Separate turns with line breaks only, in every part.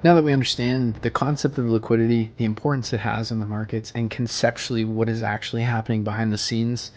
Now that we understand the concept of liquidity, the importance it has in the markets, and conceptually what is actually happening behind the scenes,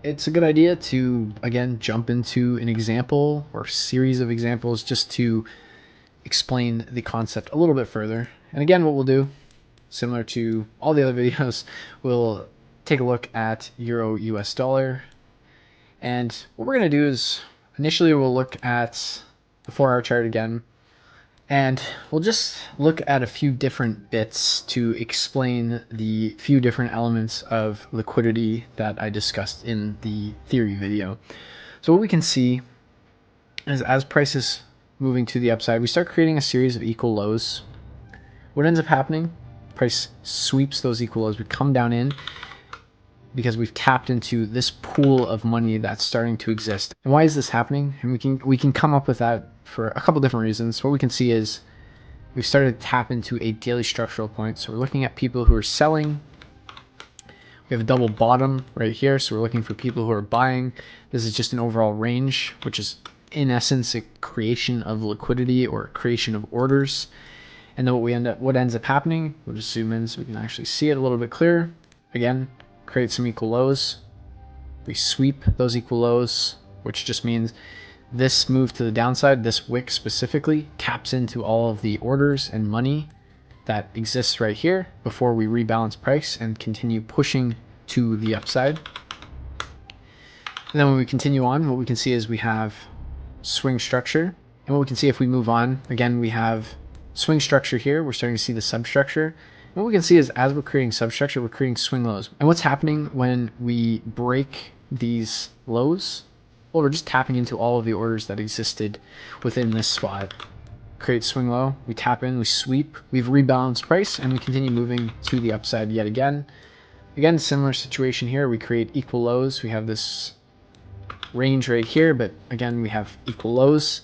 it's a good idea to, again, jump into an example or series of examples just to explain the concept a little bit further. And again, what we'll do, similar to all the other videos, we'll take a look at Euro US dollar. And what we're going to do is initially we'll look at the 4-hour chart again. And we'll just look at a few different bits to explain the few different elements of liquidity that I discussed in the theory video. So what we can see is as prices moving to the upside, we start creating a series of equal lows. What ends up happening, price sweeps those equal lows. We come down in because we've tapped into this pool of money that's starting to exist. And why is this happening? And we can come up with that for a couple different reasons. What we can see is we've started to tap into a daily structural point. So we're looking at people who are selling. We have a double bottom right here. So we're looking for people who are buying. This is just an overall range, which is in essence a creation of liquidity or a creation of orders. And then what ends up happening, we'll just zoom in so we can actually see it a little bit clearer. Again, create some equal lows. We sweep those equal lows, which just means this move to the downside, this wick specifically, taps into all of the orders and money that exists right here before we rebalance price and continue pushing to the upside. And then when we continue on, what we can see is we have swing structure. And what we can see if we move on, again, we have swing structure here. We're starting to see the substructure. And what we can see is as we're creating substructure, we're creating swing lows. And what's happening when we break these lows? Well, we're just tapping into all of the orders that existed within this spot. Create swing low, we tap in, we sweep, we've rebalanced price, and we continue moving to the upside yet again. Again, similar situation here. We create equal lows. We have this range right here, but again, we have equal lows.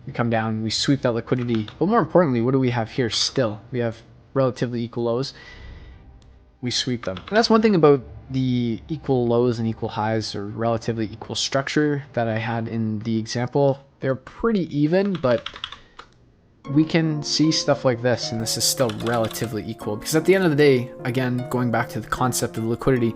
We come down, we sweep that liquidity. But more importantly, what do we have here still? We have relatively equal lows. We sweep them. And that's one thing about the equal lows and equal highs or relatively equal structure that I had in the example. They're pretty even, but we can see stuff like this, and this is still relatively equal. Because at the end of the day, again, going back to the concept of liquidity,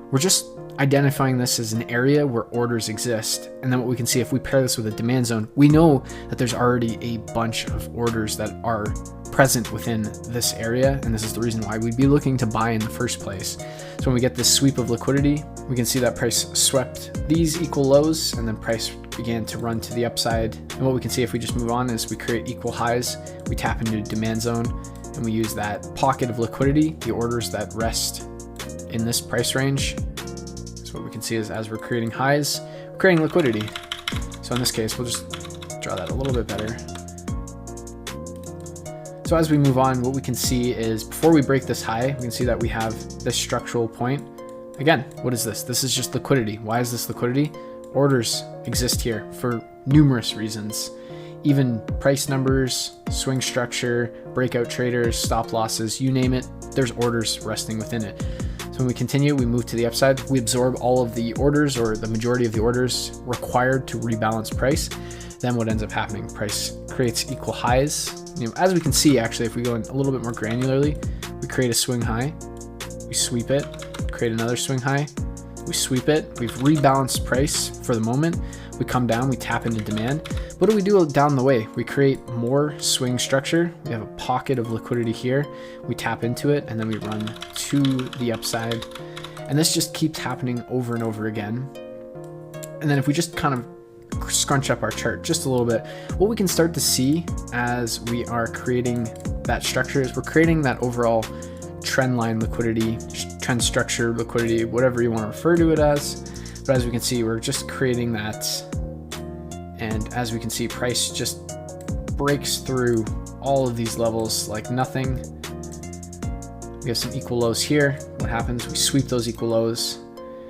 we're just identifying this as an area where orders exist. And then what we can see, if we pair this with a demand zone, we know that there's already a bunch of orders that are present within this area, and this is the reason why we'd be looking to buy in the first place. So when we get this sweep of liquidity, we can see that price swept these equal lows, and then price began to run to the upside. And what we can see if we just move on is we create equal highs, we tap into demand zone, and we use that pocket of liquidity, the orders that rest in this price range. So what we can see is as we're creating highs, we're creating liquidity. So in this case, we'll just draw that a little bit better. So as we move on, what we can see is before we break this high, we can see that we have this structural point. Again, what is this? This is just liquidity. Why is this liquidity? Orders exist here for numerous reasons. Even price numbers, swing structure, breakout traders, stop losses, you name it, there's orders resting within it. So when we continue, we move to the upside, we absorb all of the orders or the majority of the orders required to rebalance price. Then what ends up happening? Price creates equal highs. As we can see, actually, if we go in a little bit more granularly, we create a swing high, we sweep it, create another swing high, we sweep it, we've rebalanced price for the moment, we come down, we tap into demand. What do we do down the way? We create more swing structure, we have a pocket of liquidity here, we tap into it, and then we run to the upside. And this just keeps happening over and over again. And then if we just kind of scrunch up our chart just a little bit, what we can start to see as we are creating that structure is we're creating that overall trend line liquidity, trend structure liquidity, whatever you want to refer to it as. But as we can see, we're just creating that. And as we can see, price just breaks through all of these levels like nothing. We have some equal lows here. What happens? We sweep those equal lows,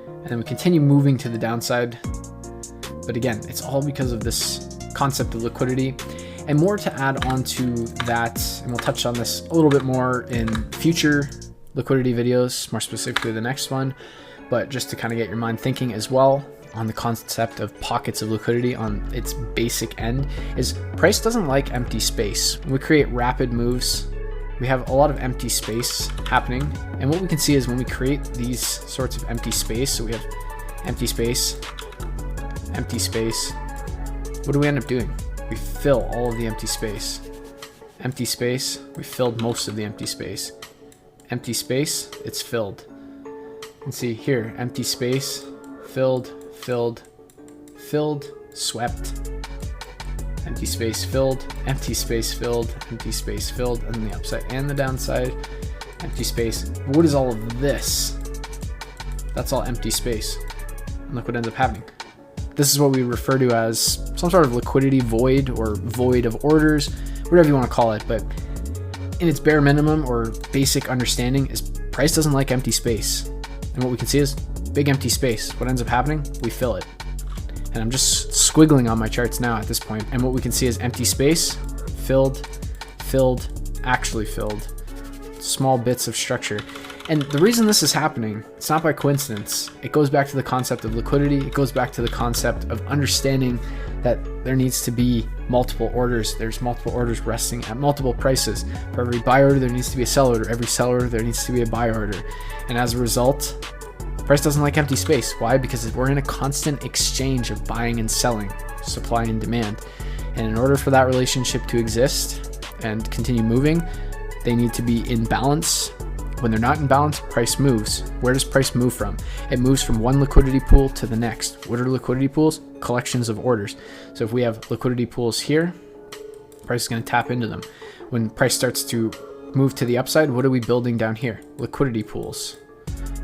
and then we continue moving to the downside. But again, it's all because of this concept of liquidity. And more to add on to that, and we'll touch on this a little bit more in future liquidity videos, more specifically the next one, but just to kind of get your mind thinking as well, on the concept of pockets of liquidity on its basic end is price doesn't like empty space. When we create rapid moves, we have a lot of empty space happening. And what we can see is when we create these sorts of empty space, so we have empty space, what do we end up doing? We fill all of the empty space. Empty space, we filled most of the empty space. Empty space, it's filled. You can see here, empty space, filled, swept. Empty space filled, empty space filled, empty space filled, and then the upside and the downside, empty space. What is all of this? That's all empty space. And look what ends up happening. This is what we refer to as some sort of liquidity void or void of orders, whatever you want to call it. But in its bare minimum or basic understanding is price doesn't like empty space. And what we can see is big empty space. What ends up happening? We fill it. And I'm just squiggling on my charts now at this point. And what we can see is empty space, filled, actually filled, small bits of structure. And the reason this is happening, it's not by coincidence. It goes back to the concept of liquidity. It goes back to the concept of understanding that there needs to be multiple orders. There's multiple orders resting at multiple prices. For every buy order, there needs to be a sell order. Every sell order, there needs to be a buy order. And as a result, price doesn't like empty space. Why? Because we're in a constant exchange of buying and selling, supply and demand. And in order for that relationship to exist and continue moving, they need to be in balance. When they're not in balance, price moves. Where does price move from? It moves from one liquidity pool to the next. What are liquidity pools? Collections of orders. So if we have liquidity pools here, price is going to tap into them. When price starts to move to the upside, what are we building down here? Liquidity pools.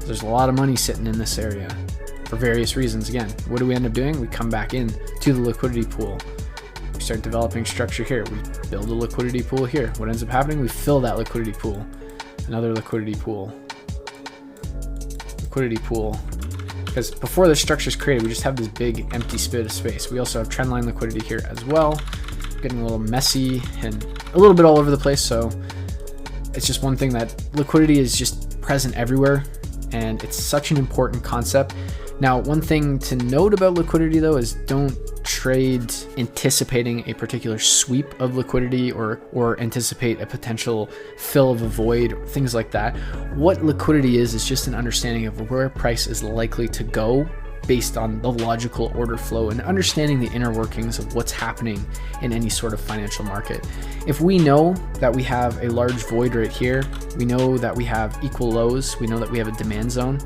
There's a lot of money sitting in this area for various reasons. Again, what do we end up doing? We come back in to the liquidity pool. We start developing structure here. We build a liquidity pool here. What ends up happening? We fill that liquidity pool. Another liquidity pool. Because before the structure is created, we just have this big empty spit of space. We also have trendline liquidity here as well. Getting a little messy and a little bit all over the place. So it's just one thing that liquidity is just present everywhere. And it's such an important concept. Now, one thing to note about liquidity though is don't trade anticipating a particular sweep of liquidity or anticipate a potential fill of a void, things like that. What liquidity is just an understanding of where price is likely to go based on the logical order flow and understanding the inner workings of what's happening in any sort of financial market. If we know that we have a large void right here, we know that we have equal lows, we know that we have a demand zone,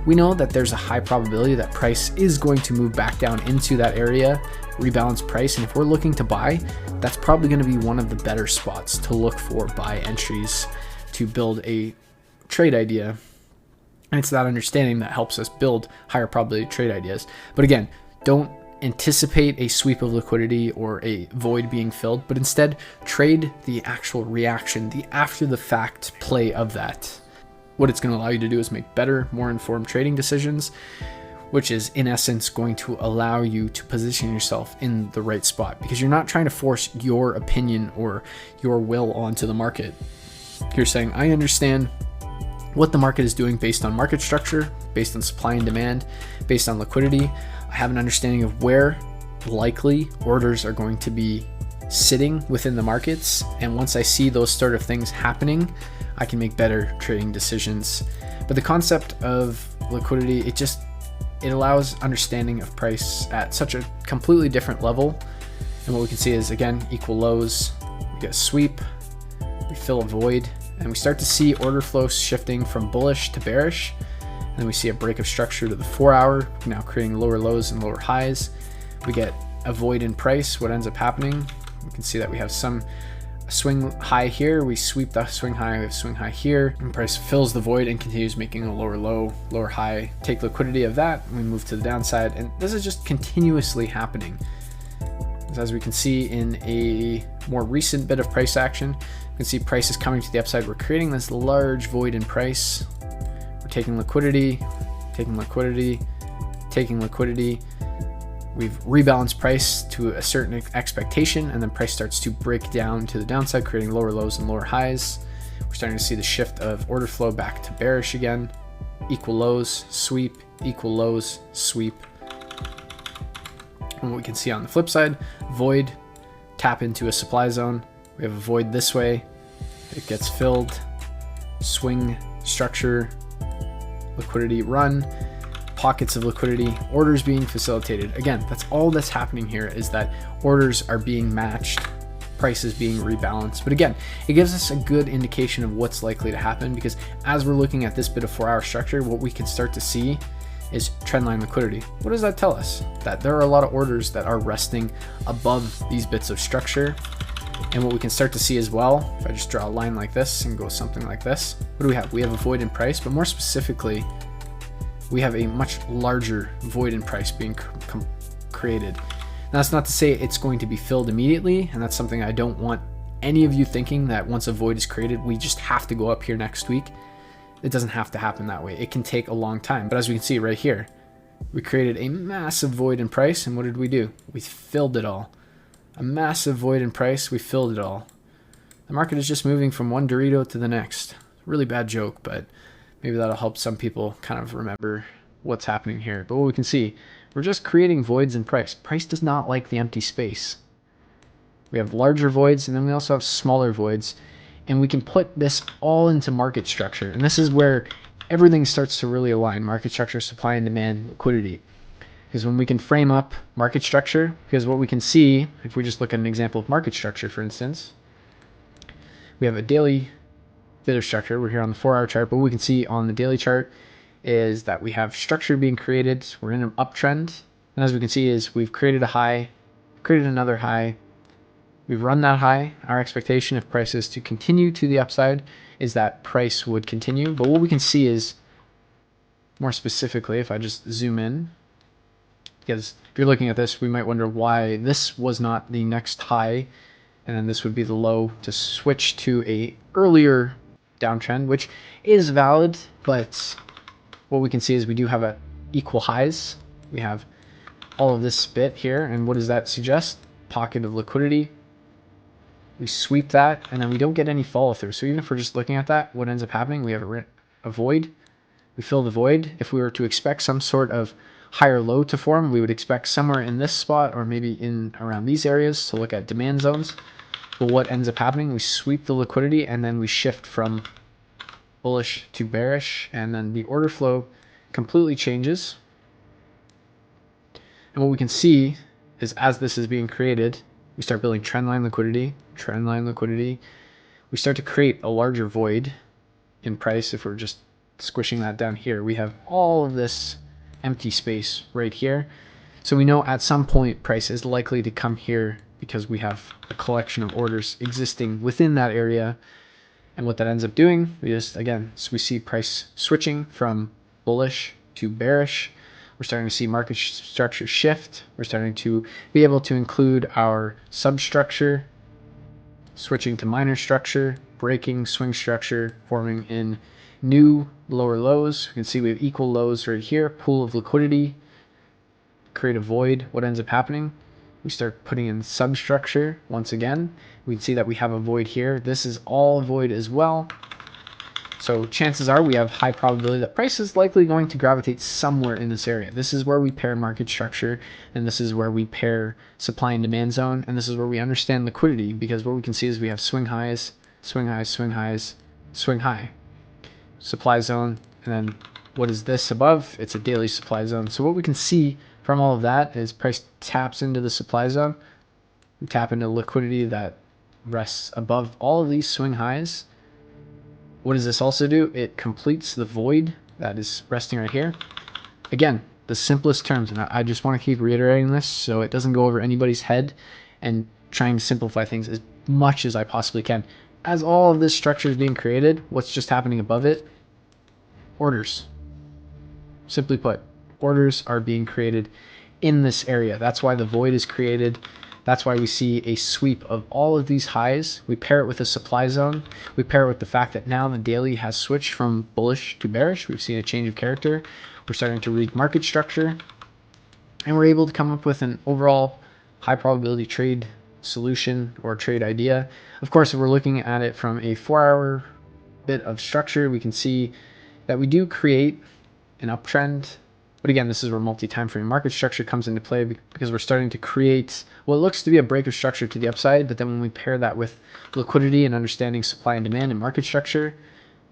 we know that there's a high probability that price is going to move back down into that area, rebalance price. And if we're looking to buy, that's probably going to be one of the better spots to look for buy entries to build a trade idea. And it's that understanding that helps us build higher probability trade ideas. But again, don't anticipate a sweep of liquidity or a void being filled, but instead trade the actual reaction, the after the fact play of that. What it's going to allow you to do is make better, more informed trading decisions, which is in essence going to allow you to position yourself in the right spot, because you're not trying to force your opinion or your will onto the market. You're saying, I understand what the market is doing based on market structure, based on supply and demand, based on liquidity. I have an understanding of where likely orders are going to be sitting within the markets. And once I see those sort of things happening, I can make better trading decisions. But the concept of liquidity, it allows understanding of price at such a completely different level. And what we can see is, again, equal lows, we get a sweep, we fill a void, and we start to see order flow shifting from bullish to bearish. And then we see a break of structure to the 4 hour, now creating lower lows and lower highs. We get a void in price. What ends up happening? We can see that we have some swing high here. We sweep the swing high, we have swing high here, and price fills the void and continues making a lower low, lower high. Take liquidity of that, and we move to the downside. And this is just continuously happening. As we can see in a more recent bit of price action, you can see price is coming to the upside. We're creating this large void in price. We're taking liquidity, taking liquidity, taking liquidity. We've rebalanced price to a certain expectation, and then price starts to break down to the downside, creating lower lows and lower highs. We're starting to see the shift of order flow back to bearish again. Equal lows, sweep, equal lows, sweep. And what we can see on the flip side, void, tap into a supply zone. We have a void this way, it gets filled, swing structure, liquidity run, pockets of liquidity, orders being facilitated. Again, that's all that's happening here, is that orders are being matched, prices being rebalanced. But again, it gives us a good indication of what's likely to happen, because as we're looking at this bit of 4-hour structure, what we can start to see is trendline liquidity. What does that tell us? That there are a lot of orders that are resting above these bits of structure. And what we can start to see as well, if I just draw a line like this and go something like this, what do we have? We have a void in price, but more specifically, we have a much larger void in price being created. Now, that's not to say it's going to be filled immediately, and that's something I don't want any of you thinking, that once a void is created, we just have to go up here next week. It doesn't have to happen that way. It can take a long time. But as we can see right here, we created a massive void in price, and what did we do? We filled it all. A massive void in price, we filled it all. The market is just moving from one Dorito to the next. Really bad joke, but maybe that'll help some people kind of remember what's happening here. But what we can see, we're just creating voids in price. Price does not like the empty space. We have larger voids, and then we also have smaller voids. And we can put this all into market structure. And this is where everything starts to really align. Market structure, supply and demand, liquidity. Because when we can frame up market structure, because what we can see, if we just look at an example of market structure, for instance, we have a daily bit of structure. We're here on the 4-hour chart, but what we can see on the daily chart is that we have structure being created. We're in an uptrend. And as we can see is we've created a high, created another high. We've run that high. Our expectation if price is to continue to the upside is that price would continue. But what we can see is, more specifically, if I just zoom in, because if you're looking at this, we might wonder why this was not the next high, and then this would be the low to switch to a earlier downtrend, which is valid. But what we can see is we do have equal highs. We have all of this bit here, and what does that suggest? Pocket of liquidity. We sweep that, and then we don't get any follow through. So even if we're just looking at that, what ends up happening? We have a void. We fill the void. If we were to expect some sort of higher low to form, we would expect somewhere in this spot, or maybe in around these areas, to look at demand zones. But what ends up happening? We sweep the liquidity, and then we shift from bullish to bearish, and then the order flow completely changes. And what we can see is, as this is being created, we start building trendline liquidity, trendline liquidity. We start to create a larger void in price. If we're just squishing that down here, we have all of this empty space right here. So we know at some point price is likely to come here, because we have a collection of orders existing within that area. And what that ends up doing, we just, again, so we see price switching from bullish to bearish. We're starting to see market structure shift. We're starting to be able to include our substructure, switching to minor structure, breaking swing structure, forming in new lower lows. You can see we have equal lows right here, pool of liquidity, create a void. What ends up happening? We start putting in substructure once again. We can see that we have a void here. This is all void as well. So chances are we have high probability that price is likely going to gravitate somewhere in this area. This is where we pair market structure, and this is where we pair supply and demand zone, and this is where we understand liquidity, because what we can see is we have swing highs, swing highs, swing highs, swing high, supply zone, and then what is this above? It's a daily supply zone. So what we can see from all of that is price taps into the supply zone. We tap into liquidity that rests above all of these swing highs. What does this also do? It completes the void that is resting right here. Again, the simplest terms, and I just want to keep reiterating this so it doesn't go over anybody's head, and trying to simplify things as much as I possibly can. As all of this structure is being created, what's just happening above it? Orders. Simply put, orders are being created in this area. That's why the void is created. That's why we see a sweep of all of these highs. We pair it with a supply zone. We pair it with the fact that now the daily has switched from bullish to bearish. We've seen a change of character. We're starting to read market structure. And we're able to come up with an overall high probability trade solution or trade idea. Of course, if we're looking at it from a 4-hour bit of structure, we can see that we do create an uptrend But again, this is where multi-time frame market structure comes into play, because we're starting to create what looks to be a break of structure to the upside. But then when we pair that with liquidity and understanding supply and demand and market structure,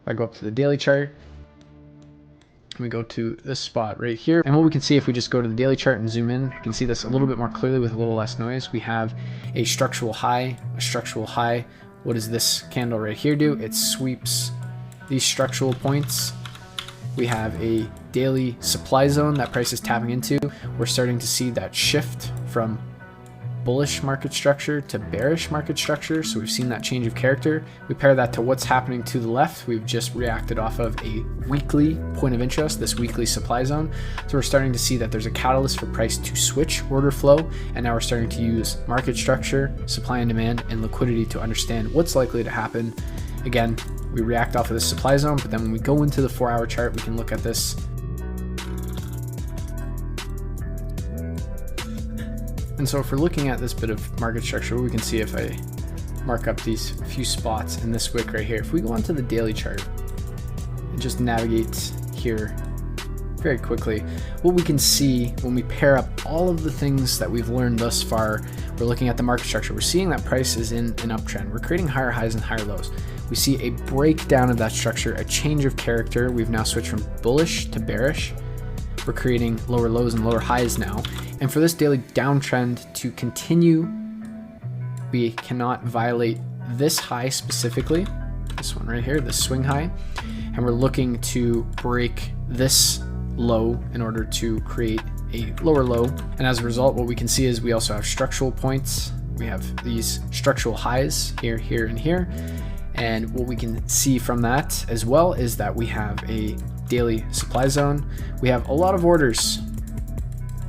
if I go up to the daily chart, we go to this spot right here, and what we can see if we just go to the daily chart and zoom in, we can see this a little bit more clearly with a little less noise. We have a structural high, a structural high. What does this candle right here do? It sweeps these structural points. We have a daily supply zone that price is tapping into. We're starting to see that shift from bullish market structure to bearish market structure. So we've seen that change of character. We pair that to what's happening to the left. We've just reacted off of a weekly point of interest, this weekly supply zone. So we're starting to see that there's a catalyst for price to switch order flow. And now we're starting to use market structure, supply and demand, and liquidity to understand what's likely to happen. Again, we react off of this supply zone, but then when we go into the 4-hour chart, we can look at this. And so if we're looking at this bit of market structure, we can see if I mark up these few spots in this wick right here, if we go onto the daily chart and just navigate here very quickly, what we can see when we pair up all of the things that we've learned thus far, we're looking at the market structure. We're seeing that price is in an uptrend. We're creating higher highs and higher lows. We see a breakdown of that structure, a change of character. We've now switched from bullish to bearish. We're creating lower lows and lower highs now. And for this daily downtrend to continue, we cannot violate this high specifically, this one right here, this swing high. And we're looking to break this low in order to create a lower low. And as a result, what we can see is we also have structural points. We have these structural highs here, here, and here. And what we can see from that as well is that we have a daily supply zone. We have a lot of orders.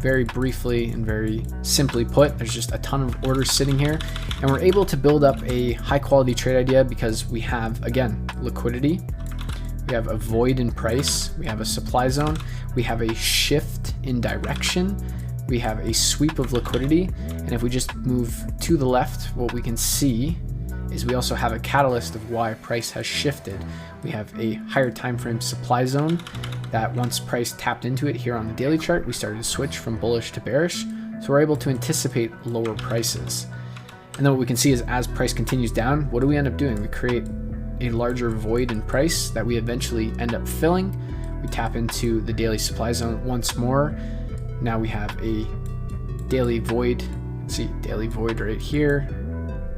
Very briefly and very simply put, there's just a ton of orders sitting here, and we're able to build up a high quality trade idea because we have, again, liquidity. We have a void in price. We have a supply zone. We have a shift in direction. We have a sweep of liquidity. And if we just move to the left, what we can see is we also have a catalyst of why price has shifted. We have a higher time frame supply zone that once price tapped into it here on the daily chart, we started to switch from bullish to bearish. So we're able to anticipate lower prices. And then what we can see is as price continues down, what do we end up doing? We create a larger void in price that we eventually end up filling. We tap into the daily supply zone once more. Now we have a daily void. See, daily void right here.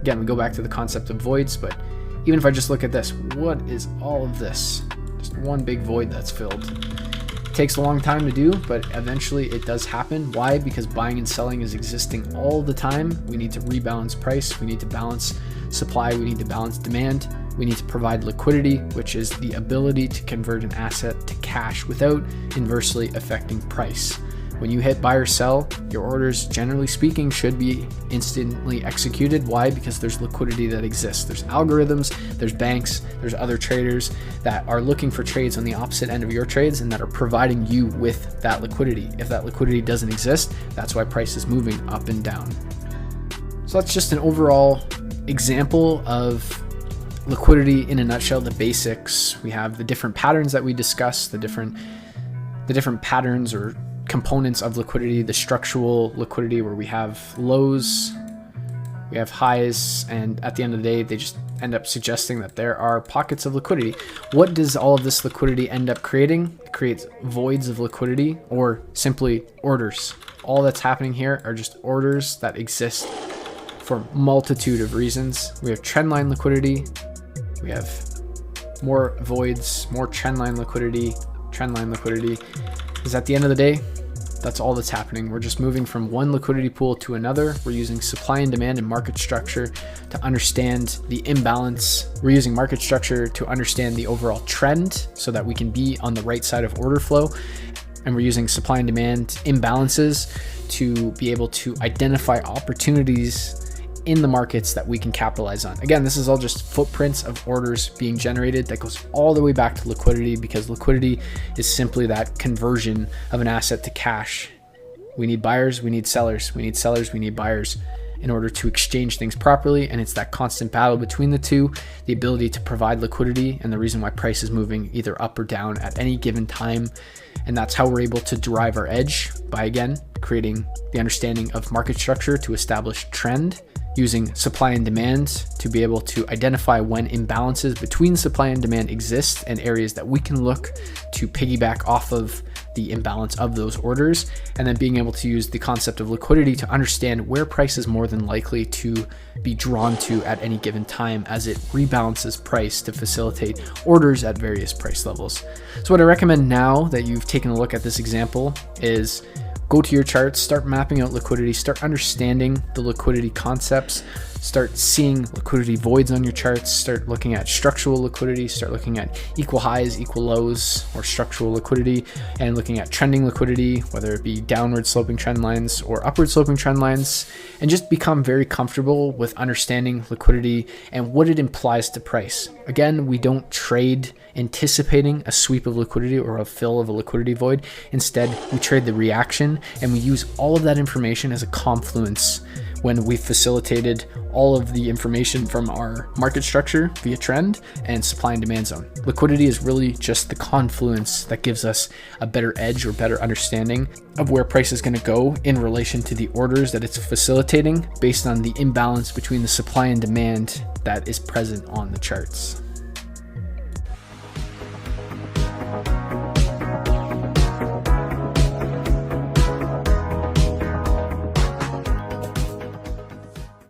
Again, we go back to the concept of voids, but even if I just look at this, what is all of this? Just one big void that's filled. It takes a long time to do, but eventually it does happen. Why? Because buying and selling is existing all the time. We need to rebalance price. We need to balance supply. We need to balance demand. We need to provide liquidity, which is the ability to convert an asset to cash without inversely affecting price. When you hit buy or sell, your orders, generally speaking, should be instantly executed. Why? Because there's liquidity that exists. There's algorithms, there's banks, there's other traders that are looking for trades on the opposite end of your trades and that are providing you with that liquidity. If that liquidity doesn't exist, that's why price is moving up and down. So that's just an overall example of liquidity in a nutshell, the basics. We have the different patterns that we discussed, the different patterns or components of liquidity, the structural liquidity where we have lows, we have highs, and at the end of the day, they just end up suggesting that there are pockets of liquidity. What does all of this liquidity end up creating? It creates voids of liquidity or simply orders. All that's happening here are just orders that exist for a multitude of reasons. We have trendline liquidity, we have more voids, more trendline liquidity, because at the end of the day, that's all that's happening. We're just moving from one liquidity pool to another. We're using supply and demand and market structure to understand the imbalance. We're using market structure to understand the overall trend so that we can be on the right side of order flow. And we're using supply and demand imbalances to be able to identify opportunities in the markets that we can capitalize on. Again, this is all just footprints of orders being generated that goes all the way back to liquidity, because liquidity is simply that conversion of an asset to cash. We need buyers, we need sellers, we need sellers, we need buyers. in order to exchange things properly. And it's that constant battle between the two, the ability to provide liquidity and the reason why price is moving either up or down at any given time. And that's how we're able to derive our edge by, again, creating the understanding of market structure to establish trend, using supply and demand to be able to identify when imbalances between supply and demand exist and areas that we can look to piggyback off of the imbalance of those orders, and then being able to use the concept of liquidity to understand where price is more than likely to be drawn to at any given time as it rebalances price to facilitate orders at various price levels. So what I recommend now that you've taken a look at this example is go to your charts, start mapping out liquidity, start understanding the liquidity concepts, start seeing liquidity voids on your charts, start looking at structural liquidity, start looking at equal highs, equal lows, or structural liquidity, and looking at trending liquidity, whether it be downward sloping trend lines or upward sloping trend lines, and just become very comfortable with understanding liquidity and what it implies to price. Again, we don't trade anticipating a sweep of liquidity or a fill of a liquidity void. Instead, we trade the reaction, and we use all of that information as a confluence when we facilitated all of the information from our market structure via trend and supply and demand zone. Liquidity is really just the confluence that gives us a better edge or better understanding of where price is going to go in relation to the orders that it's facilitating based on the imbalance between the supply and demand that is present on the charts.